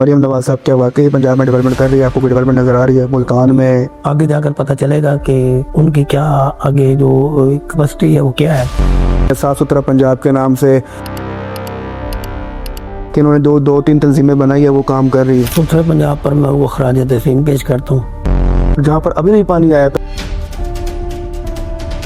مریم نواز صاحب کیا واقعی پنجاب میں ڈیولپمنٹ کر رہی ہے؟ آپ کو کوئی ڈیولپمنٹ نظر آ رہی ہے ملتان میں؟ آگے جا کر پتہ چلے گا کہ ان کی کیا آگے جو کیپیسٹی ہے وہ کیا ہے۔ صاف ستھرا پنجاب کے نام سے کہ انہوں نے دو تین تنظیمیں بنائی ہے، وہ کام کر رہی ہے۔ ستھرے پنجاب پر میں وہ خراج تحسین پیش کرتا ہوں۔ جہاں پر ابھی نہیں پانی آیا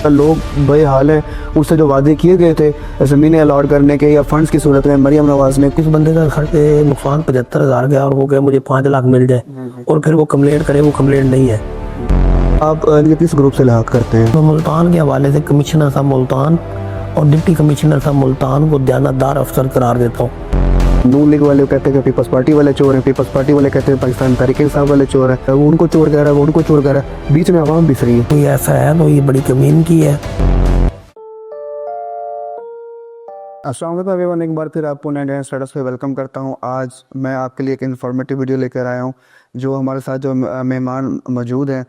لوگ بے حال ہیں، اس سے جو وعدے کیے گئے تھے زمینیں الاٹ کرنے کے یا فنڈز کی صورت میں، مریم نواز نے اس بندے کا خرچ نقصان 75,000 گیا اور وہ کہ مجھے 5 لاکھ مل جائے اور پھر وہ کمپلینٹ کرے، وہ کمپلینٹ نہیں ہے۔ آپ کس گروپ سے لحاق کرتے ہیں؟ تو ملتان کے حوالے سے کمشنر صاحب ملتان اور ڈپٹی کمشنر صاحب ملتان کو دیانتدار افسر قرار دیتا ہوں۔ نون لیگ والے کہتے ہیں کہ پیپلز پارٹی والے چور ہیں، پیپلز پارٹی والے کہتے ہیں پاکستان تحریک انصاف والے چور ہیں، وہ ان کو چور کہہ رہا ہے، وہ ان کو چور کہہ رہا ہے، بیچ میں عوام بس رہی ہے۔ کوئی ایسا ہے تو یہ بڑی کمین کی ہے۔ السلام علیکم ایوری ون، ایک بار پھر آپ کو نئے اسٹیٹس پہ ویلکم کرتا ہوں۔ آج میں آپ کے لیے ایک انفارمیٹیو ویڈیو لے کر آیا ہوں۔ جو ہمارے ساتھ جو مہمان موجود ہیں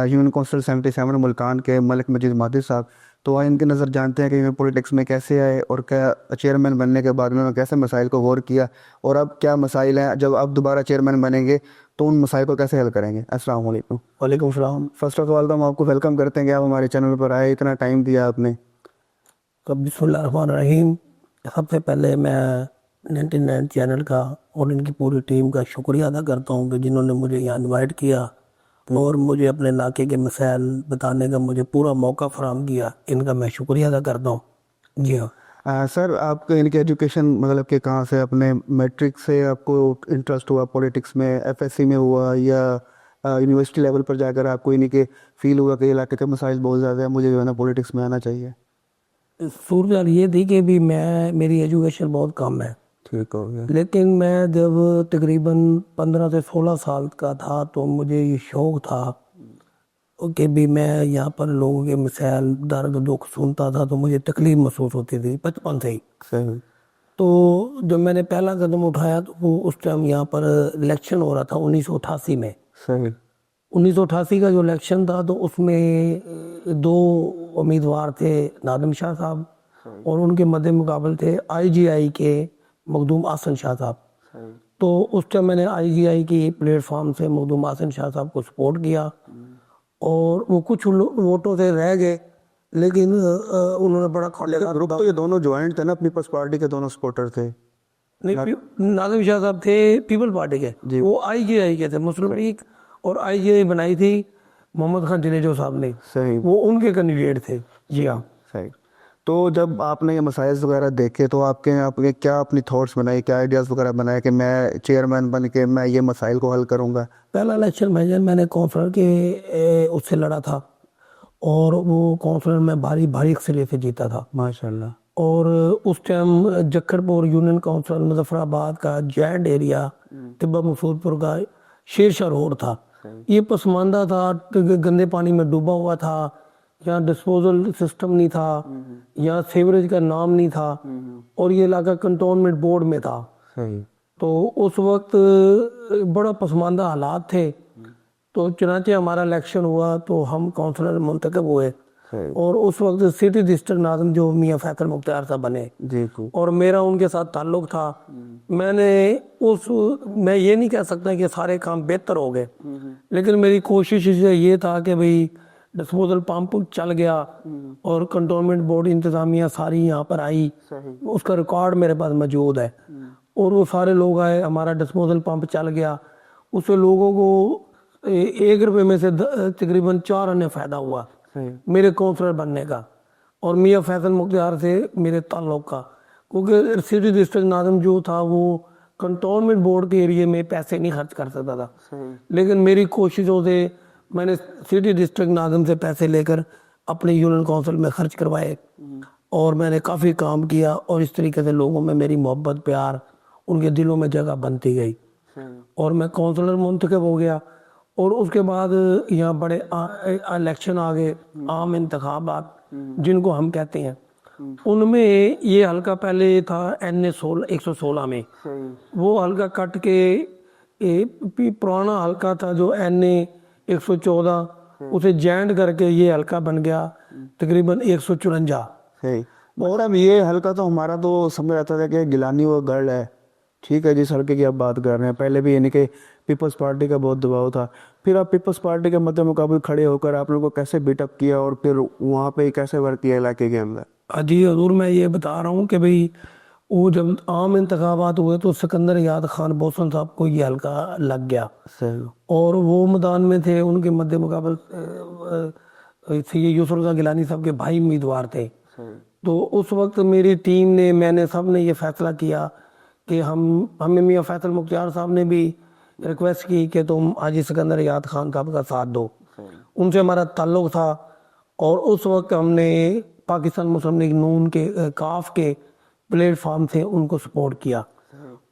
یونین کونسل 77 ملتان کے ملک مجید مہدی صاحب، تو آج ان کی نظر جانتے ہیں کہ یہ پولیٹکس میں کیسے آئے اور کیا چیئرمین بننے کے بعد میں کیسے مسائل کو غور کیا اور اب کیا مسائل ہیں، جب اب دوبارہ چیئرمین بنیں گے تو ان مسائل کو کیسے حل کریں گے۔ السلام علیکم۔ وعلیکم السلام۔ فرسٹ آف آل تو ہم آپ کو ویلکم کرتے ہیں کہ آپ ہمارے چینل پر آئے، اتنا ٹائم دیا آپ نے۔ بسم اللہ الرحمن الرحیم۔ سب سے پہلے میں 99 چینل کا اور ان کی پوری ٹیم کا شکریہ ادا کرتا ہوں کہ جنہوں نے مجھے یہاں انوائٹ کیا اور مجھے اپنے علاقے کے مسائل بتانے کا مجھے پورا موقع فراہم کیا، ان کا میں شکریہ ادا کرتا ہوں۔ جی ہاں سر، آپ کے ان کی ایجوکیشن مطلب کہ کہاں سے، اپنے میٹرک سے آپ کو انٹرسٹ ہوا پولیٹکس میں، ایف ایس سی میں ہوا یا یونیورسٹی لیول پر جا کر آپ کو انہیں کے فیل ہوا کہ علاقے کے مسائل بہت زیادہ ہیں، مجھے جو ہے نا پولیٹکس میں آنا چاہیے؟ صورتحال یہ تھی کہ بھی میری ایجوکیشن بہت کم ہے، ٹھیک ہو گیا۔ لیکن میں جب تقریباً 15 سے 16 سال کا تھا تو مجھے یہ شوق تھا کہ بھی میں یہاں پر لوگوں کے مسائل درد دکھ سنتا تھا تو مجھے تکلیف محسوس ہوتی تھی بچپن سے ہی۔ صحیح۔ تو جب میں نے پہلا قدم اٹھایا تو وہ اس ٹائم یہاں پر الیکشن ہو رہا تھا 1988 میں۔ صحیح۔ 1988 کا جو الیکشن تھا تو اس میں 2 امیدوار تھے، نادم شاہ صاحب اور ان کے مد مقابل تھے IGI کے مخدوم حسن شاہ صاحب۔ تو اس ٹائم میں نے IGI کی پلیٹ فارم سے مخدوم حسن شاہ صاحب کو سپورٹ کیا اور وہ کچھ ووٹوں سے رہ گئے، لیکن انہوں نے بڑا گروپ تو یہ دونوں جوائنٹ تھے نا، پیپلز پارٹی کے دونوں سپورٹر تھے؟ نہیں، نادم شاہ صاحب تھے پیپل پارٹی کے، وہ IGI کے تھے، مسلم لیگ، اور IGI بنائی تھی محمد خان جنیجو صاحب نے، صحیح، وہ ان کے کینڈیڈیٹ تھے۔ جی ہاں۔ صحیح۔ تو جب آپ نے یہ مسائل وغیرہ دیکھے تو آپ کے کیا اپنی تھاٹس بنائی، کیا آئیڈیاز وغیرہ بنائے کہ میں چیئرمین بن کے میں یہ مسائل کو حل کروں گا؟ پہلا الیکشن میں نے کونسلر کے اس سے لڑا تھا اور وہ کونسلر میں بھاری اکثریت سے جیتا تھا ماشاءاللہ۔ اور اس ٹائم جکھڑ پور یونین کونسل مظفر آباد کا جینٹ ایریا، طبہ مسعود پور کا شیر شاہ روڈ تھا، یہ پسماندہ تھا، گندے پانی میں ڈوبا ہوا تھا، یہاں ڈسپوزل سسٹم نہیں تھا، یہاں سیوریج کا نام نہیں تھا اور یہ علاقہ کنٹونمنٹ بورڈ میں تھا۔ تو اس وقت بڑا پسماندہ حالات تھے، تو چنانچہ ہمارا الیکشن ہوا تو ہم کونسلر منتخب ہوئے اور اس وقت سٹی ڈسٹرکٹ ناظم جو میاں فیصل مختار صاحب بنے اور میرا ان کے ساتھ تعلق تھا۔ میں یہ نہیں کہہ سکتا کہ سارے کام بہتر ہو گئے، لیکن میری کوشش یہ تھا کہ بھئی ڈسپوزل پمپ چل گیا اور کنٹونمنٹ بورڈ انتظامیہ ساری یہاں پر آئی، اس کا ریکارڈ میرے پاس موجود ہے، اور وہ سارے لوگ آئے، ہمارا ڈسپوزل پمپ چل گیا، اس سے لوگوں کو 1 روپے میں سے تقریباً 4 آنے فائدہ ہوا میرے کونسلر بننے کا اور میاں فیصل مختار سے میرے تعلق کا، کیونکہ سٹی ڈسٹرکٹ ناظم جو تھا وہ کنٹونمنٹ بورڈ کے ایریے میں پیسے نہیں خرچ کر سکتا تھا، لیکن میری کوششوں سے میں نے سٹی ڈسٹرکٹ ناظم سے پیسے لے کر اپنے یونین کونسل میں خرچ کروائے اور میں نے کافی کام کیا اور اس طریقے سے لوگوں میں میری محبت پیار ان کے دلوں میں جگہ بنتی گئی اور میں کونسلر منتخب ہو گیا۔ اور اس کے بعد یہاں بڑے الیکشن آ گئے، عام انتخابات جن کو ہم کہتے ہیں، ان میں یہ حلقہ پہلے تھا NA 116 میں، وہ حلقہ کٹ کے پرانا حلقہ تھا جو NA 114، اسے جوائنٹ کر کے یہ حلقہ بن گیا تقریباً 154۔ اور اب یہ حلقہ تو ہمارا تو سمجھ آتا تھا کہ گیلانی و گڑھ ہے، ٹھیک ہے جی, سڑکیں کی آپ بات کر رہے ہیں, پہلے بھی یعنی کہ پیپلز پارٹی کا بہت دباؤ تھا, پھر آپ پیپلز پارٹی کے مد مقابل کھڑے ہو کر آپ لوگوں کو کیسے بیٹ اپ کیا اور پھر وہاں پہ کیسے ورک کیا علاقے کے اندر؟ جی حضور, میں یہ بتا رہا ہوں کہ بھئی وہ جب عام انتخابات ہوئے تو سکندر یاد خان بوسن صاحب کو یہ حلقہ لگ گیا, اور وہ میدان میں تھے, ان کے مد مقابل یوسف رضا گیلانی صاحب کے بھائی امیدوار تھے. تو اس وقت میری ٹیم نے, میں نے, سب نے یہ فیصلہ کیا کہ ہمیں میاں فیصل مختار صاحب نے بھی ریکویسٹ کی کہ تم حاجی سکندر یاد خان صاحب کا ساتھ دو. ان سے ہمارا تعلق تھا, اور اس وقت ہم نے پاکستان مسلم لیگ نون کے کاف کے پلیٹ فارم سے ان کو سپورٹ کیا.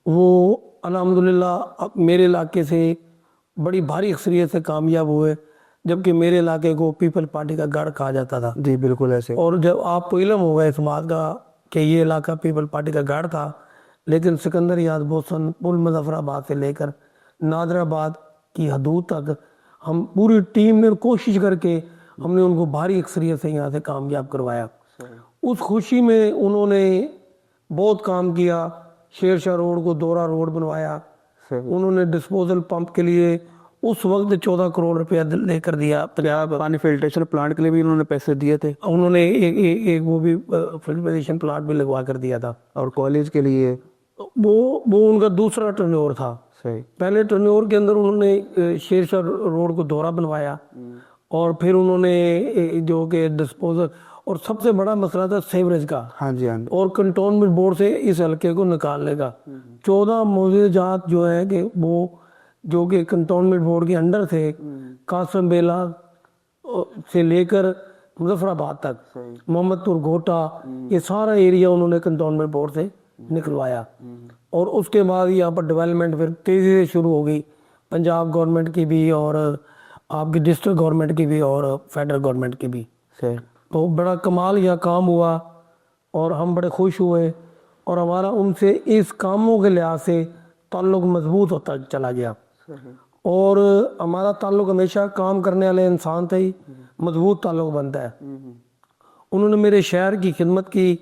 وہ الحمدللہ میرے علاقے سے بڑی بھاری اکثریت سے کامیاب ہوئے, جبکہ میرے علاقے کو پیپل پارٹی کا گڑھ کہا جاتا تھا. جی بالکل ایسے. اور جب آپ کو علم ہوگا اس بات کا کہ یہ علاقہ پیپل پارٹی کا گڑھ تھا, لیکن سکندر یاد بوسن پل مظفر آباد سے لے کر نادر آباد کی حدود تک ہم پوری ٹیم نے کوشش کر کے ہم نے ان کو بھاری اکثریت سے یہاں سے کامیاب کروایا. اس خوشی میں انہوں نے بہت کام کیا. شیر شاہ روڈ کو دورہ روڈ بنوایا. انہوں نے ڈسپوزل پمپ کے لیے اس وقت 14 کروڑ روپیہ لے کر دیا. پانی فلٹریشن پلانٹ کے لیے بھی انہوں نے پیسے دیے تھے. انہوں نے ایک وہ بھی فلٹریشن پلانٹ بھی لگوا کر دیا تھا. اور کالج کے لیے وہ ان کا دوسرا ٹرن اوور تھا. پہلے ٹرن اوور کے اندر انہوں نے شیر شاہ روڈ کو دورہ بنوایا, اور پھر انہوں نے جو کہ ڈسپوزل, اور سب سے بڑا مسئلہ تھا سیوریج کا. ہاں جی ہاں. اور کنٹونمنٹ بورڈ سے اس حلقے کو نکالنے کا 14 موضوع جات جو ہے کہ وہ جو کہ کنٹونمنٹ بورڈ کے انڈر تھے, قاسم بیلا سے لے کر مظفر آباد تک, محمد پور گھوٹا, یہ سارا ایریا انہوں نے کنٹونمنٹ بورڈ سے نکلوایا. اور اس کے بعد یہاں پر ڈیولپمنٹ پھر تیزی سے شروع ہو گئی, پنجاب گورنمنٹ کی بھی اور آپ کی ڈسٹرکٹ گورنمنٹ کی بھی اور فیڈرل گورنمنٹ کی بھی. تو بڑا کمال یہ کام ہوا, اور ہم بڑے خوش ہوئے, اور ہمارا ان سے اس کاموں کے لحاظ سے تعلق مضبوط ہوتا چلا گیا. اور ہمارا تعلق ہمیشہ کام کرنے والے انسان سے ہی مضبوط تعلق بنتا ہے. انہوں نے میرے شہر کی خدمت کی,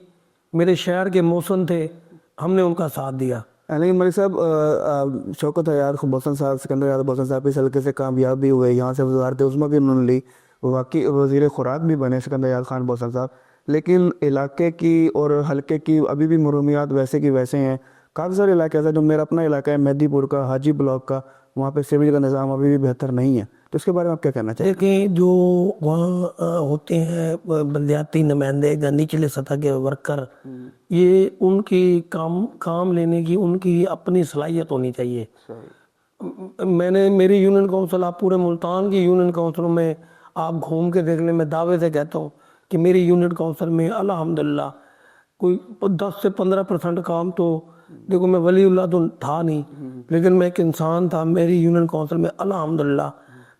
میرے شہر کے موسن تھے, ہم نے ان کا ساتھ دیا. لیکن ملک صاحب, شوکت یار بوسن صاحب, سکندر یاد بوسن صاحب اس حلقے سے کامیاب بھی ہوئے, یہاں سے وزارت عظمیٰ بھی انہوں نے لی, واقعی وزیر خوراک بھی بنے سکندر یاد خان بوسن صاحب. لیکن علاقے کی اور حلقے کی ابھی بھی محرومیات ویسے کی ویسے ہیں. کافی سارے علاقے ایسے, جو میرا اپنا علاقہ ہے مہدی پور کا, حاجی بلاک کا, وہاں پہ سیوریج کا نظام ابھی بھی بہتر نہیں ہے. تو اس کے بارے میں آپ کیا کہنا چاہتے ہیں؟ دیکھیں, جو وہاں ہوتے ہیں بلدیاتی نمائندے یا نچلے سطح کے ورکر, یہ ان کی کام لینے کی ان کی اپنی صلاحیت ہونی چاہیے. میں نے میری یونین کونسل, آپ پورے ملتان کی یونین کونسلوں میں آپ گھوم کے دیکھ لیں, میں دعوے سے کہتا ہوں کہ میری یونین کونسل میں الحمدللہ کوئی 10 سے 15% کام تو, دیکھو میں ولی اللہ تو تھا نہیں, لیکن میں ایک انسان تھا. میری یونین کونسل میں الحمدللہ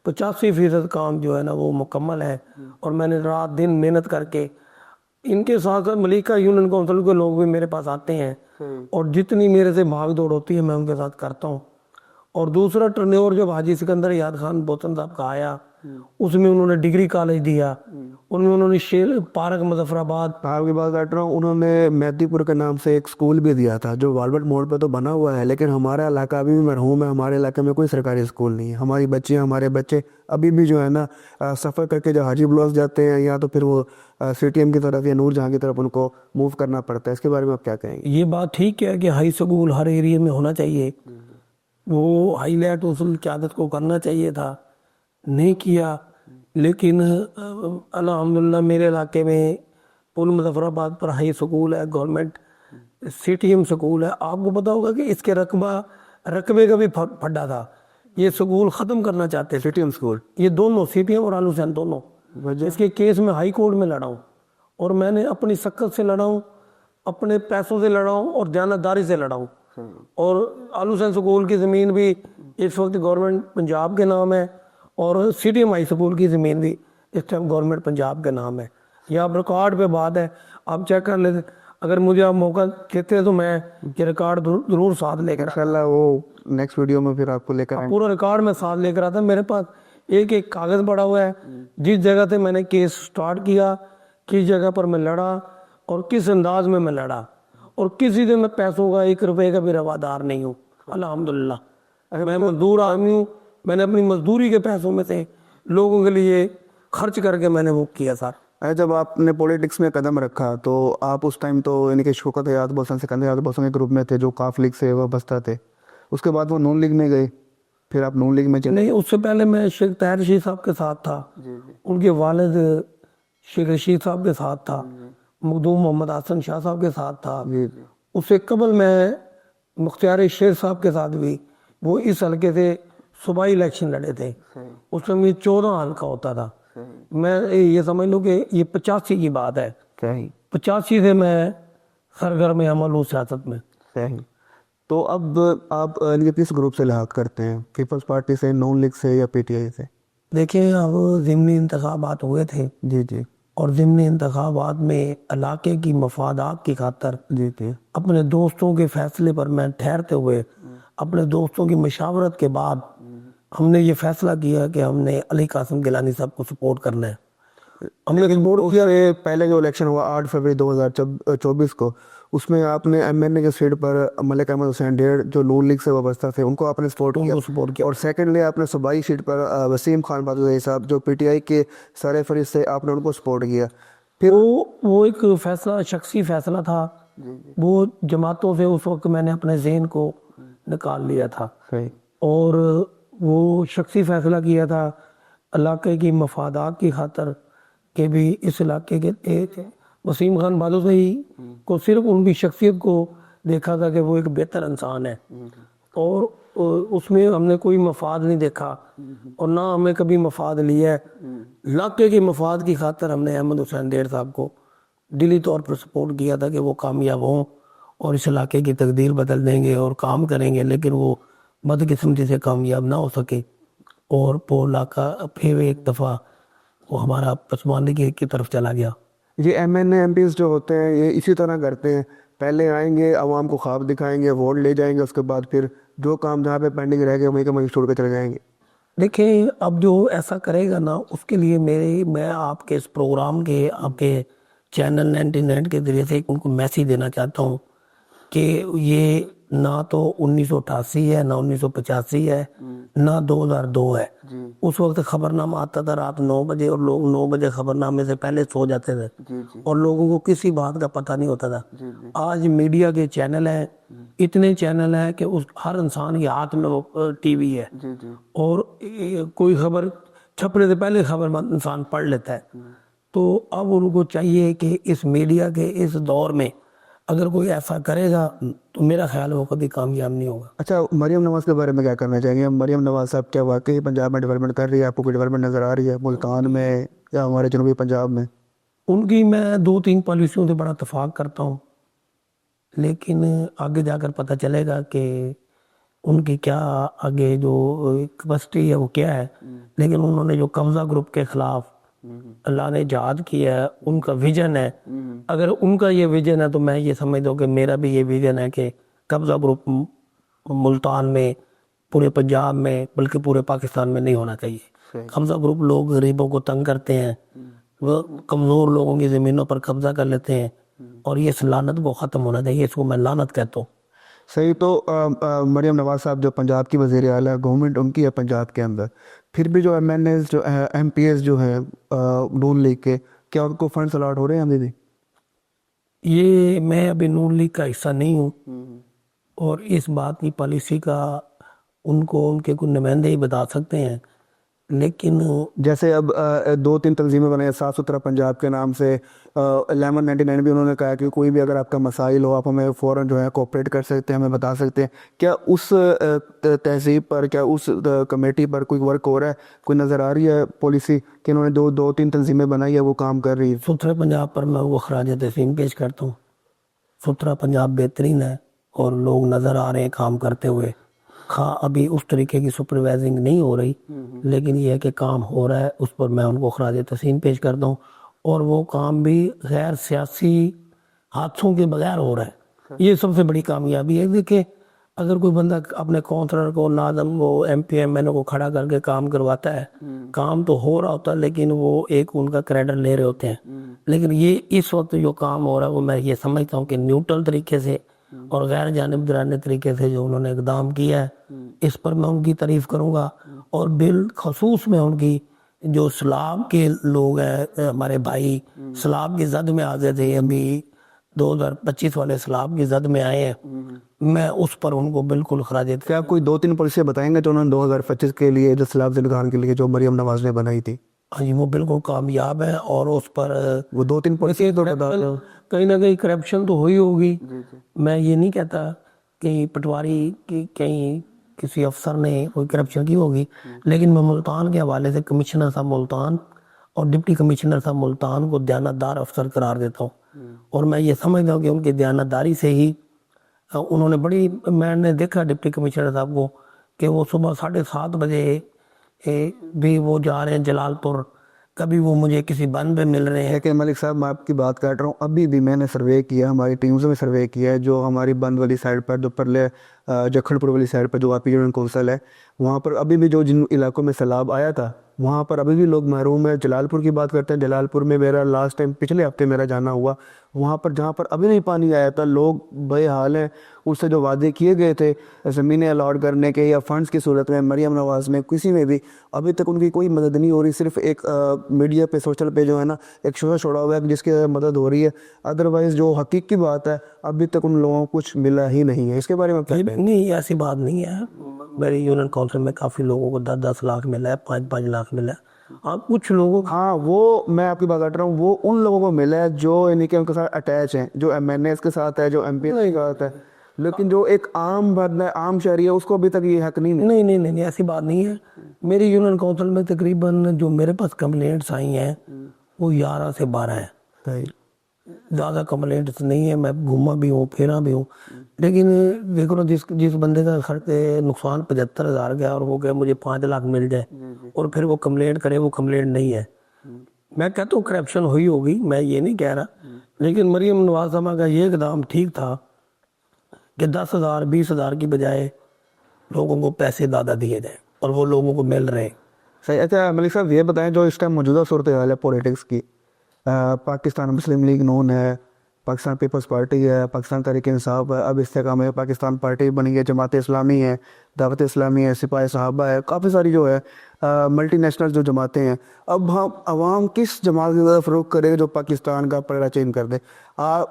85% کام جو ہے نا وہ مکمل ہے. اور میں نے رات دن محنت کر کے, ان کے ساتھ ساتھ ملیکہ یونین کونسل کے لوگ بھی میرے پاس آتے ہیں, اور جتنی میرے سے بھاگ دوڑ ہوتی ہے میں ان کے ساتھ کرتا ہوں. اور دوسرا ٹرن اوور جب حاجی سکندر یاد خان بوسن صاحب کا آیا, اس میں انہوں نے ڈگری کالج دیا, ان میں انہوں نے شیر پارک مظفر آباد, آپ کی بات کر رہا ہوں, انہوں نے مہدی پور کے نام سے ایک اسکول بھی دیا تھا جو والبرٹ موڑ پہ تو بنا ہوا ہے, لیکن ہمارا علاقہ ابھی بھی مرحوم ہے. ہمارے علاقے میں کوئی سرکاری اسکول نہیں ہے. ہماری بچیاں, ہمارے بچے ابھی بھی جو ہے نا سفر کر کے جو حاجی بلاک جاتے ہیں, یا تو پھر وہ سی ٹی ایم کی طرف یا نور جہاں کی طرف ان کو موو کرنا پڑتا ہے. اس کے بارے میں آپ کیا کہیں گے؟ یہ بات ٹھیک ہے کہ ہائی سکول ہر ایریے میں ہونا چاہیے, وہ ہائی لائٹ اصول قیادت کو کرنا چاہیے تھا, نہیں کیا. لیکن الحمدللہ میرے علاقے میں پل مظفر آباد پر ہائی سکول ہے, government C T M school ہے. آپ کو پتا ہوگا کہ اس کے رقبے کا بھی پھڈا تھا. یہ سکول ختم کرنا چاہتے سی ٹی ایم سکول, یہ دونوں سی ٹی ایم اور آل حسین دونوں. اس کے کیس میں ہائی کورٹ میں لڑا ہوں, اور میں نے اپنی سکت سے لڑا ہوں, اپنے پیسوں سے لڑا ہوں, اور دیانتداری سے لڑا ہوں. اور آل حسین سکول کی زمین بھی اس وقت گورنمنٹ پنجاب کے نام ہے, اور C T M high school کی زمین بھی اس ٹائم گورنمنٹ پنجاب کے نام ہے. یہ آپ ریکارڈ پہ بات ہے, آپ چیک کر لیتے. اگر مجھے آپ موقع دیتے ہیں تو میں یہ ریکارڈ ضرور ساتھ لے کر, انشاءاللہ وہ نیکسٹ ویڈیو میں پھر آپ کو لے کر آئیں. پورا ریکارڈ میں ساتھ لے کر آتا. میرے پاس ایک ایک کاغذ پڑا ہوا ہے, جس جگہ سے میں نے کیس سٹارٹ کیا, کس جگہ پر میں لڑا, اور کس انداز میں لڑا. اور کسی سے میں پیسوں کا 1 روپے کا بھی روادار نہیں ہوں الحمدللہ. میں مزدور آدمی ہوں, میں نے اپنی مزدوری کے پیسوں میں سے لوگوں کے لیے خرچ کر کے میں نے وہ کیا سر. جب آپ نے پولیٹکس میں قدم رکھا تو آپ اس ٹائم تو یعنی کہ شوکت حیات بوسن سکندر حیات بوسن کے گروپ میں تھے جو کاف لیگ سے وابستہ تھے. اس کے بعد وہ نون لیگ میں گئے, پھر آپ نون لیگ میں چلے؟ نہیں, اس سے پہلے میں شیخ طاہر رشید صاحب کے ساتھ تھا, ان کے والد شیخ رشید صاحب کے ساتھ تھا, مخدوم محمد حسن شاہ صاحب کے ساتھ تھا. اس سے قبل میں مختار شیر صاحب کے ساتھ بھی, وہ اس حلقے سے صوبائی الیکشن لڑے تھے. اس میں 14 حلقہ ہوتا تھا. میں یہ سمجھ لوں کہ یہ 85 کی بات ہے. 85 سے میں سرگرم عمل ہوں سیاست میں. تو اب آپ کس گروپ سے لحاق کرتے ہیں, پیپلز پارٹی سے, نون لیگ سے, یا پی ٹی آئی سے؟ دیکھیں, اب ضمنی انتخابات ہوئے تھے. جی. اور ضمنی انتخابات میں علاقے کی مفادات کی خاطر جی. اپنے دوستوں کے فیصلے پر میں ٹھہرتے ہوئے, اپنے دوستوں کی مشاورت کے بعد ہم نے یہ فیصلہ کیا کہ ہم نے علی قاسم گیلانی صاحب کو سپورٹ کرنا ہے. ہم نے سپورٹ کیا. پہلے جو الیکشن ہوا 8 فروری 2024 کو, اس میں آپ نے ایم این اے کے سیٹ پر ملک احمد حسین ڈیڑھ جو نون لیگ سے وابستہ تھے ان کو آپ نے سپورٹ کیا. اور سیکنڈلی آپ نے صوبائی سیٹ پر وسیم خان بہادر صاحب جو پی ٹی آئی کے سر فہرست سے, آپ نے ان کو سپورٹ کیا. پھر وہ ایک فیصلہ, شخصی فیصلہ تھا. وہ جماعتوں سے اس وقت میں نے اپنے ذہن کو نکال لیا تھا, اور وہ شخصی فیصلہ کیا تھا علاقے کی مفادات کی خاطر کہ بھی اس علاقے کے ایک وسیم خان بادشاہی کو صرف ان کی شخصیت کو دیکھا تھا کہ وہ ایک بہتر انسان ہے, اور اس میں ہم نے کوئی مفاد نہیں دیکھا, اور نہ ہمیں کبھی مفاد لیا ہے. علاقے کے مفاد کی خاطر ہم نے احمد حسین ڈیر صاحب کو دلی طور پر سپورٹ کیا تھا کہ وہ کامیاب ہوں اور اس علاقے کی تقدیر بدل دیں گے اور کام کریں گے, لیکن وہ بدقسمتی سے کامیاب نہ ہو سکے, اور وہ علاقہ پھر ایک دفعہ وہ ہمارا پسماندگی کی طرف چلا گیا. یہ M N A MPs جو ہوتے ہیں یہ اسی طرح کرتے ہیں, پہلے آئیں گے, عوام کو خواب دکھائیں گے, ووٹ لے جائیں گے, اس کے بعد پھر جو کام جہاں پہ پینڈنگ رہ گئے وہیں کا وہیں چھوڑ کے چلے جائیں گے. دیکھیں, اب جو ایسا کرے گا نا, اس کے لیے میں آپ کے اس پروگرام کے, آپ کے چینل 99 کے ذریعے سے ان کو میسیج دینا چاہتا ہوں کہ یہ نہ تو 1988 ہے, نہ 1985 ہے, نہ 2002 ہے. اس وقت خبرنامہ آتا تھا رات 9 بجے, اور لوگ 9 بجے خبرنامے سے پہلے سو جاتے تھے, اور لوگوں کو کسی بات کا پتہ نہیں ہوتا تھا. آج میڈیا کے چینل ہیں, اتنے چینل ہیں کہ ہر انسان کے ہاتھ میں وہ ٹی وی ہے, اور کوئی خبر چھپنے سے پہلے خبر انسان پڑھ لیتا ہے. تو اب ان کو چاہیے کہ اس میڈیا کے اس دور میں اگر کوئی ایسا کرے گا تو میرا خیال وہ کبھی کامیاب نہیں ہوگا. اچھا, مریم نواز کے بارے میں کیا کرنا چاہیں گے؟ مریم نواز صاحب کیا واقعی پنجاب میں ڈیولپمنٹ کر رہی ہے؟ آپ کو کوئی ڈیولپمنٹ نظر آ رہی ہے ملتان میں یا ہمارے جنوبی پنجاب میں؟ ان کی میں 2-3 پالیسیوں سے بڑا اتفاق کرتا ہوں, لیکن آگے جا کر پتہ چلے گا کہ ان کی کیا آگے جو کیپیسٹی ہے وہ کیا ہے. لیکن انہوں نے جو قبضہ گروپ کے خلاف اللہ نے جہاد کیا ہے, ان کا ویژن ہے. اگر ان کا یہ ویژن ہے تو میں یہ سمجھتا ہوں کہ میرا بھی یہ ویژن ہے کہ قبضہ گروپ ملتان میں, پورے پنجاب میں, بلکہ پورے پاکستان میں نہیں ہونا چاہیے. قبضہ گروپ لوگ غریبوں کو تنگ کرتے ہیں, وہ کمزور لوگوں کی زمینوں پر قبضہ کر لیتے ہیں, اور یہ اس لعنت کو ختم ہونا چاہیے. اس کو میں لعنت کہتا ہوں. صحیح. تو مریم نواز صاحب جو پنجاب کی وزیر اعلیٰ, گورنمنٹ ان کی ہے پنجاب کے اندر, پھر بھی جو ایم این ایز جو ایم پی ایز جو ہیں نون لیگ کے, کیا ان کو فنڈس الاٹ ہو رہے ہیں؟ دیدی یہ میں ابھی نون لیگ کا حصہ نہیں ہوں, اور اس بات کی پالیسی کا ان کو ان کے کوئی نمائندے ہی بتا سکتے ہیں. لیکن جیسے اب 2-3 تنظیمیں بنے ہیں صاف ستھرا پنجاب کے نام سے, 1199 بھی انہوں نے کہا کہ کوئی بھی اگر آپ کا مسائل ہو آپ ہمیں فوراً جو ہے کوپریٹ کر سکتے ہیں, ہمیں بتا سکتے ہیں. کیا اس تہذیب پر, کیا اس کمیٹی پر کوئی ورک ہو رہا ہے؟ کوئی نظر آ رہی ہے پالیسی کہ انہوں نے 2-3 تنظیمیں بنائی ہے وہ کام کر رہی ہے؟ ستھرے پنجاب پر میں وہ خراج تحسین پیش کرتا ہوں. ستھرا پنجاب بہترین ہے, اور لوگ نظر آ رہے ہیں کام کرتے ہوئے. ابھی اس طریقے کی سپروائزنگ نہیں ہو رہی, لیکن یہ ہے کہ کام ہو رہا ہے, اس پر میں ان کو خراج تحسین پیش کرتا ہوں. اور وہ کام بھی غیر سیاسی حادثوں کے بغیر ہو رہا ہے. یہ سب سے بڑی کامیابی ہے. دیکھیں, اگر کوئی بندہ اپنے کونسلر کو, ناظم کو, ایم پی ایم این اے کو کھڑا کر کے کام کرواتا ہے, کام تو ہو رہا ہوتا ہے, لیکن وہ ایک ان کا کریڈٹ لے رہے ہوتے ہیں. لیکن یہ اس وقت جو کام ہو رہا ہے وہ میں یہ سمجھتا ہوں کہ نیوٹرل طریقے سے اور غیر جانبدارانہ طریقے سے جو انہوں نے اقدام کیا ہے اس پر میں ان کی تعریف کروں گا. اور بالخصوص میں ان کی جو سلاب کے لوگ ہیں ہمارے بھائی سلاب کی زد میں آ گئے تھے, ابھی 2025 والے سلاب کی زد میں آئے ہیں, میں اس پر ان کو بالکل خراج کیا آپ کوئی 2-3 پالیسیاں بتائیں گے جو انہوں نے 2025 کے لیے جو سیلاب سے نگران کے لیے جو مریم نواز نے بنائی تھی؟ ہاں جی, وہ بالکل کامیاب ہے. اور اس پر وہ 2-3 پالیسیاں تو بتا دو. کہیں نہ کہیں کرپشن تو ہوئی ہوگی. میں یہ نہیں کہتا کہ پٹواری کی کہیں کسی افسر نے کوئی کرپشن کی ہوگی, لیکن میں ملتان کے حوالے سے کمشنر صاحب ملتان اور ڈپٹی کمشنر صاحب ملتان کو دیانتدار افسر قرار دیتا ہوں. اور میں یہ سمجھتا ہوں کہ ان کی دیانتداری سے ہی انہوں نے بڑی, میں نے دیکھا ڈپٹی کمشنر صاحب کو کہ وہ صبح 7:30 بجے بھی وہ جا رہے ہیں جلال پور, کبھی وہ مجھے کسی بند پہ مل رہے ہیں. کہ ملک صاحب میں آپ کی بات کر رہا ہوں, ابھی بھی میں نے سروے کیا, ہماری ٹیمز میں سروے کیا ہے, جو ہماری بند والی سائڈ پر جو پرلے جکھڑ پور والی سائڈ پر جو آپ یونین کونسل ہے وہاں پر ابھی بھی جو جن علاقوں میں سیلاب آیا تھا وہاں پر ابھی بھی لوگ محروم ہیں. جلال پور کی بات کرتے ہیں, جلال پور میں میرا لاسٹ ٹائم پچھلے ہفتے میرا جانا ہوا, وہاں پر جہاں پر ابھی نہیں پانی آیا تھا لوگ بے حال ہیں. اس سے جو وعدے کیے گئے تھے زمینیں الاٹ کرنے کے یا فنڈز کی صورت میں مریم نواز میں کسی میں بھی, ابھی تک ان کی کوئی مدد نہیں ہو رہی. صرف ایک میڈیا پہ سوشل پہ جو ہے نا ایک شوہر چھوڑا ہوا ہے جس کی مدد ہو رہی ہے, ادروائز جو حقیقی بات ہے ابھی تک ان لوگوں کو کچھ ملا ہی نہیں ہے. اس کے بارے میں نہیں, ایسی بات نہیں ہے. میری یونین کونسل میں کافی لوگوں کو 10-10 لاکھ ملا ہے, 5-5 لاکھ ملا ہے. کچھ لوگوں کو, ہاں وہ میں آپ کی بات کر رہا ہوں, وہ ان لوگوں کو ملا ہے جو یعنی کہ ان کے ساتھ اٹیچ ہیں, جو ایم این ایس کے ساتھ ہے, جو ایم پی کے ساتھ ہے, لیکن جو ایک عام بندہ عام شہری ہے اس کو ابھی تک یہ حق نہیں ہے. نہیں, ایسی بات نہیں ہے. میری یونین کونسل میں تقریباً جو میرے پاس کمپلینٹس آئی ہیں وہ 11 سے 12 ہیں. زیادہ کمپلینٹس نہیں ہے, میں گھوما بھی ہوں پھیرا بھی ہوں. لیکن دیکھو نا, جس بندے کا نقصان 75,000 گیا اور وہ کہ مجھے 5 لاکھ مل جائے اور پھر وہ کمپلینٹ کرے, وہ کمپلینٹ نہیں ہے. میں کہتا ہوں کرپشن ہوئی ہوگی, میں یہ نہیں کہہ رہا, لیکن مریم نواز صاحبہ کا یہ اقدام ٹھیک تھا کہ 10,000 20,000 کی بجائے لوگوں کو پیسے زیادہ دیے جائیں اور وہ لوگوں کو مل رہے ہیں. صحیح. اچھا ملک صاحب یہ بتائیں, جو اس ٹائم موجودہ صورتحال ہے پولیٹکس کی, پاکستان مسلم لیگ نون ہے, پاکستان پیپلز پارٹی ہے, پاکستان تحریک انصاف ہے, اب استحکام پاکستان پارٹی بنی ہے, جماعت اسلامی ہے, دعوت اسلامی ہے, سپاہ صحابہ ہے, کافی ساری جو ہے ملٹی نیشنل جو جماعتیں ہیں. اب ہم عوام کس جماعت کی طرف رخ کرے جو پاکستان کا پلڑا چینج کر دے؟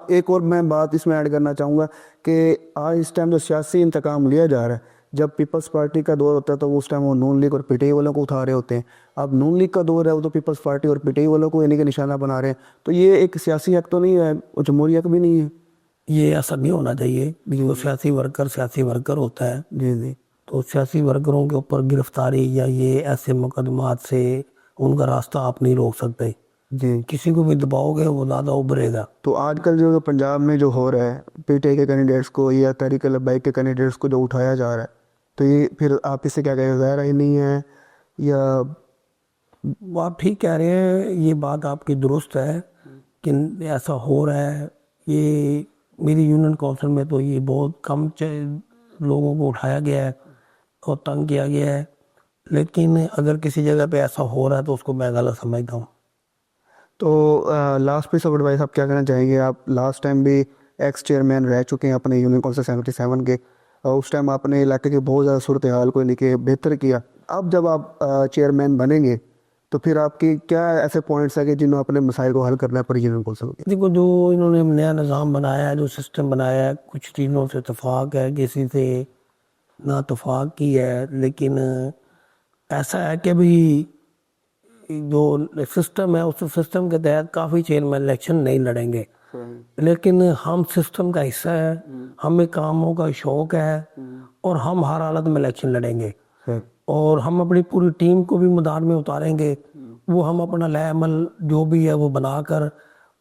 ایک اور میں بات اس میں ایڈ کرنا چاہوں گا کہ آج اس ٹائم جو سیاسی انتقام لیا جا رہا ہے, جب پیپلز پارٹی کا دور ہوتا ہے تو اس ٹائم وہ نون لیگ اور پی ٹی آئی والوں کو اٹھا رہے ہوتے ہیں. اب نون لیگ کا دور ہے وہ تو پیپلز پارٹی اور پی ٹی آئی والوں کو یعنی کہ نشانہ بنا رہے ہیں. تو یہ ایک سیاسی حق تو نہیں ہے, جمہوری حق بھی نہیں ہے. یہ ایسا نہیں ہونا چاہیے. وہ سیاسی ورکر ہوتا ہے, جی تو سیاسی ورکروں کے اوپر گرفتاری یا یہ ایسے مقدمات سے ان کا راستہ آپ نہیں روک سکتے. جی, کسی کو بھی دباؤ گے وہ زیادہ ابھرے گا. تو آج کل جو پنجاب میں جو ہو رہا ہے پی ٹی آئی کے کینڈیڈیٹس کو یا تحریک لبیک کے کینڈیڈیٹس کو جو اٹھایا جا رہا ہے, تو یہ پھر آپ اس سے کیا کہیں, ظاہر ہی نہیں ہے یا آپ ٹھیک کہہ رہے ہیں؟ یہ بات آپ کی درست ہے کہ ایسا ہو رہا ہے. یہ میری یونین کونسل میں تو یہ بہت کم لوگوں کو اٹھایا گیا ہے اور تنگ کیا گیا ہے, لیکن اگر کسی جگہ پہ ایسا ہو رہا ہے تو اس کو میں غلط سمجھتا ہوں. تو لاسٹ پیس آف ایڈوائس آپ کیا کہنا چاہیں گے؟ آپ لاسٹ ٹائم بھی ایکس چیئرمین رہ چکے ہیں اپنے یونین کونسل 77 کے, اور اس ٹائم آپ نے علاقے کے بہت زیادہ صورتحال کو کے بہتر کیا. اب جب آپ چیئرمین بنیں گے تو پھر آپ کی کیا ایسے پوائنٹس ہیں کہ جنہوں اپنے مسائل کو حل کرنا ہے پر یونین کونسل کے؟ دیکھو, جو انہوں نے نیا نظام بنایا ہے, جو سسٹم بنایا ہے, کچھ چیزوں سے اتفاق ہے, کسی سے نا اتفاق کی ہے, لیکن ایسا ہے کہ بھی جو سسٹم ہے اس سسٹم کے تحت کافی چیئرمین الیکشن نہیں لڑیں گے, لیکن ہم سسٹم کا حصہ ہے, ہمیں کاموں کا شوق ہے اور ہم ہر حالت میں الیکشن لڑیں گے, اور ہم اپنی پوری ٹیم کو بھی میدان میں اتاریں گے. وہ ہم اپنا لائے عمل جو بھی ہے وہ بنا کر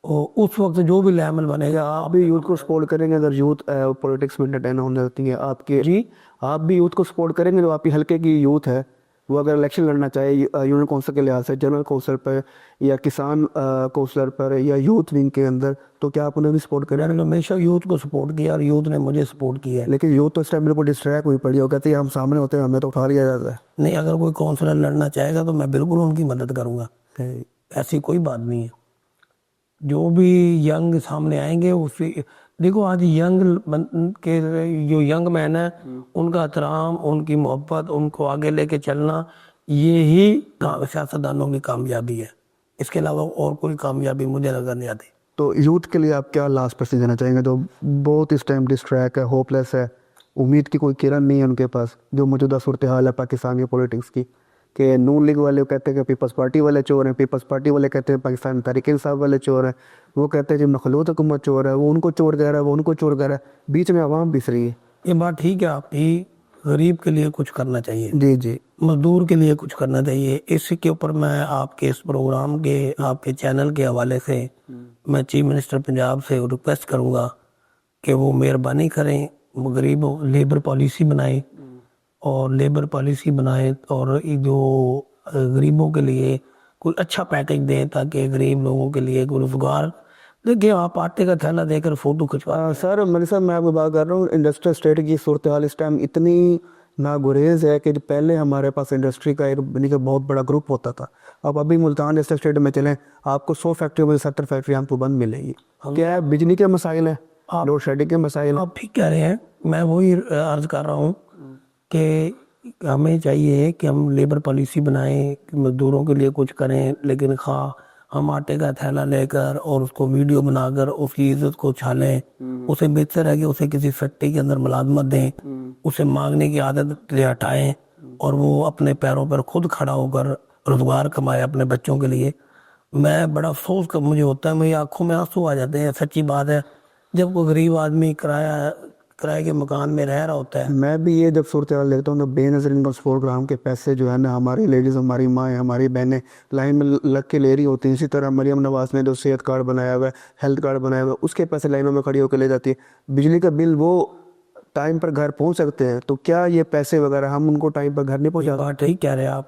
اس وقت جو بھی لائے عمل بنے گا. آپ بھی یوتھ کو سپورٹ کریں گے اگر یوتھ پولیٹکس میں انٹرٹین ہونے ہوتی ہے آپ کے؟ جی, آپ بھی یوتھ کو سپورٹ کریں گے جو آپ کی ہلکے کی یوتھ ہے, وہ اگر الیکشن لڑنا چاہے یونین کونسل کے لحاظ سے, جنرل کونسل پر یا کسان کونسلر پر یا یوتھ ونگ کے اندر, تو کیا آپ انہیں بھی سپورٹ کریں؟ میں نے ہمیشہ یوتھ کو سپورٹ کیا اور یوتھ نے مجھے سپورٹ کیا ہے. لیکن یوتھ تو اس ٹائم بالکل ڈسٹریکٹ ہوئی پڑی, ہو کہتے ہیں ہم سامنے ہوتے ہیں ہمیں تو اٹھا لیا جاتا ہے. نہیں, اگر کوئی کونسلر لڑنا چاہے گا تو میں بالکل ان کی مدد کروں گا, ایسی کوئی بات نہیں ہے. جو بھی ینگ سامنے آئیں گے اسی دیکھو آج کے جو ینگ مین ہیں ان کا احترام، ان کی محبت، ان کو آگے لے کے چلنا، یہی سیاستدانوں کی کامیابی ہے. اس کے علاوہ اور کوئی کامیابی مجھے نظر نہیں آتی. تو یوتھ کے لیے آپ کیا لاسٹ پیسج دینا چاہیں گے جو بہت اس ٹائم ڈسٹریک ہے، ہوپ لیس ہے، امید کی کوئی کرن نہیں ہے ان کے پاس، جو موجودہ صورتحال ہے پاکستان کی پولیٹکس کی، کہ نون لیگ والے کہتے ہیں کہ پیپلز پارٹی والے چور ہیں، پیپلز پارٹی والے کہتے ہیں پاکستان تحریک انصاف والے چور ہیں، وہ کہتے ہیں جی مخلوط حکومت چور ہے، وہ ان کو چور کہہ رہا ہے، وہ ان کو چور کہہ رہا ہے، بیچ میں عوام پس رہی ہے. یہ بات ٹھیک ہے آپ کی، غریب کے لیے کچھ کرنا چاہیے، جی جی مزدور کے لیے کچھ کرنا چاہیے. اس کے اوپر میں آپ کے اس پروگرام کے، آپ کے چینل کے حوالے سے میں چیف منسٹر پنجاب سے ریکویسٹ کروں گا کہ وہ مہربانی کریں، غریبوں لیبر پالیسی بنائیں، اور لیبر پالیسی بنائیں اور جو غریبوں کے لیے کوئی اچھا پیکیج دیں تاکہ غریب لوگوں کے لیے کوئی روزگار. دیکھیں آپ آٹے کا تھیلا دے کر فوٹو کھنچوا. سر مری صاحب میں آپ کو بات کر رہا ہوں، انڈسٹریل اسٹیٹ کی صورتحال اس ٹائم اتنی ناگریز ہے کہ پہلے ہمارے پاس انڈسٹری کا ایک بہت بڑا گروپ ہوتا تھا. اب ابھی ملتان جیسے اسٹیٹ میں چلیں آپ کو 100 فیکٹری میں 70 فیکٹری ہم کو بند ملے گی. کیا ہے؟ بجلی کے مسائل ہیں، لوڈ شیڈنگ کے مسائل ہیں. آپ ٹھیک کہہ رہے ہیں، میں وہی عرض کر رہا ہوں کہ ہمیں چاہیے کہ ہم لیبر پالیسی بنائیں، مزدوروں کے لیے کچھ کریں، لیکن خواہ ہم آٹے کا تھیلا لے کر اور اس کو ویڈیو بنا کر اس کی عزت کو چھالیں، اسے بہتر ہے کہ اسے کسی فیکٹری کے اندر ملازمت دیں، اسے مانگنے کی عادت سے ہٹائیں اور وہ اپنے پیروں پر خود کھڑا ہو کر روزگار کمائے اپنے بچوں کے لیے. میں بڑا افسوس کا مجھے ہوتا ہے، میری آنکھوں میں آنسو آ جاتے ہیں. سچی بات ہے، جب کوئی غریب آدمی کرائے کے مکان میں رہ رہا ہوتا ہے. میں بھی یہ جب صورتحال دیکھتا ہوں تو بے نظر انکم سپورٹ پروگرام کے پیسے جو ہے نا ہماری لیڈیز، ہماری مائیں، ہماری بہنیں لائن میں لگ کے لے رہی ہوتی ہیں. اسی طرح مریم نواز نے جو صحت کارڈ بنایا ہوا ہے، ہیلتھ کارڈ بنایا ہوا ہے، اس کے پیسے لائنوں میں کھڑی ہو کے لے جاتی ہے. بجلی کا بل وہ ٹائم پر گھر پہنچ سکتے ہیں، تو کیا یہ پیسے وغیرہ ہم ان کو ٹائم پر گھر نہیں پہنچا؟ بات ٹھیک کہہ رہے ہیں آپ.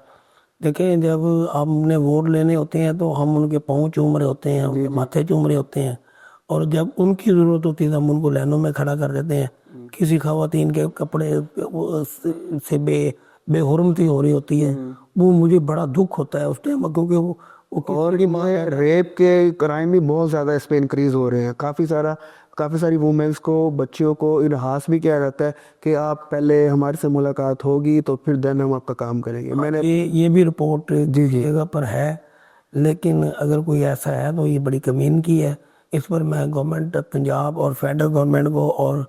دیکھیں جب ہم نے ووٹ لینے ہوتے ہیں تو ہم ان کے پاؤں چوم رہے ہوتے ہیں، ان کے ماتھے چوم رہے ہوتے ہیں، اور جب ان کی ضرورت ہوتی ہے ہم ان کو لائنوں میں کھڑا کر دیتے ہیں. کسی خواتین کے کپڑے سے بے حرمتی ہو رہی ہوتی ہے، وہ مجھے بڑا دکھ ہوتا ہے اس ٹائم، کیونکہ وہ اور ریپ کے کرائم بھی بہت زیادہ اس پہ انکریز ہو رہے ہیں. کافی ساری وومنس کو، بچیوں کو ارہاس بھی کیا جاتا ہے کہ آپ پہلے ہمارے سے ملاقات ہوگی تو پھر دین ہم آپ کا کام کریں گے. میں نے یہ بھی رپورٹ جگہ پر ہے، لیکن اگر کوئی ایسا ہے تو یہ بڑی کمین کی ہے. اس پر میں گورنمنٹ پنجاب اور فیڈرل گورنمنٹ کو اور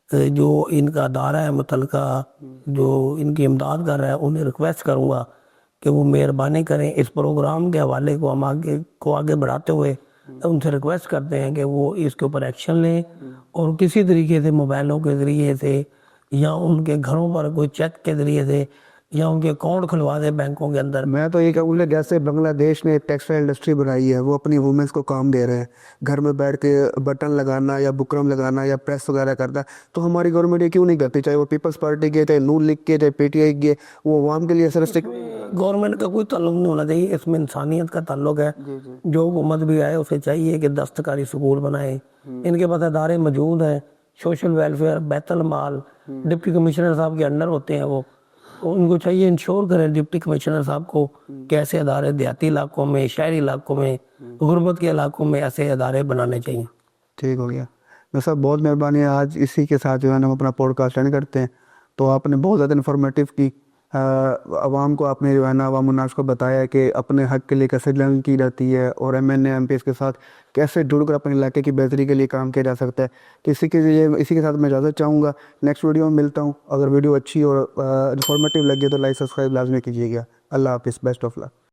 جو ان کا ادارہ ہے متعلقہ جو ان کی امداد کر رہا ہے انہیں ریکویسٹ کروں گا کہ وہ مہربانی کریں. اس پروگرام کے حوالے کو ہم آگے بڑھاتے ہوئے ان سے ریکویسٹ کرتے ہیں کہ وہ اس کے اوپر ایکشن لیں، اور کسی طریقے سے موبائلوں کے ذریعے سے یا ان کے گھروں پر کوئی چیک کے ذریعے سے یا ان کے اکاؤنٹ کھلوا دیں بینکوں کے اندر. میں تو یہ کہوں گا جیسے بنگلہ دیش نے ٹیکسٹائل انڈسٹری بنائی ہے، وہ اپنی وومنس کو کام دے رہے ہیں، گھر میں بیٹھ کے بٹن لگانا یا بکرم لگانا یا پریس وغیرہ کرتا ہے. تو ہماری گورنمنٹ یہ کیوں نہیں کرتی؟ چاہے وہ پیپلز پارٹی کے، چاہے نون لیگ کے، چاہے پی ٹی آئی کے، وہ عوام کے لیے گورنمنٹ کا کوئی تعلق نہیں ہونا چاہیے، اس میں انسانیت کا تعلق ہے. جو حکومت بھی آئے اسے چاہیے کہ دستکاری سکول بنائے. ان کے پاس ادارے موجود ہیں، سوشل ویلفیئر، بیت المال، ڈپٹی کمشنر صاحب کے انڈر ہوتے ہیں وہ، ان کو چاہیے انشور کریں ڈپٹی کمشنر صاحب کو کہ ایسے ادارے دیہاتی علاقوں میں، شہری علاقوں میں، غربت کے علاقوں میں ایسے ادارے بنانے چاہیے. ٹھیک ہو گیا. میں صاحب بہت مہربانی ہے. آج اسی کے ساتھ جو ہے نا ہم اپنا پوڈ کاسٹ اینڈ کرتے ہیں. تو آپ نے بہت زیادہ انفارمیٹیو کی، عوام کو آپ نے جو ہے نا عوام الناس کو بتایا کہ اپنے حق کے لیے کیسے جنگ کی جاتی ہے اور M N A MPs کے ساتھ کیسے جڑ کر اپنے علاقے کی بہتری کے لیے کام کیا جا سکتا ہے. تو اسی کے ساتھ میں اجازت چاہوں گا. نیکسٹ ویڈیو میں ملتا ہوں. اگر ویڈیو اچھی اور انفارمیٹیو لگے تو لائک سبسکرائب لازمی کیجیے گا. اللہ حافظ. Best of look.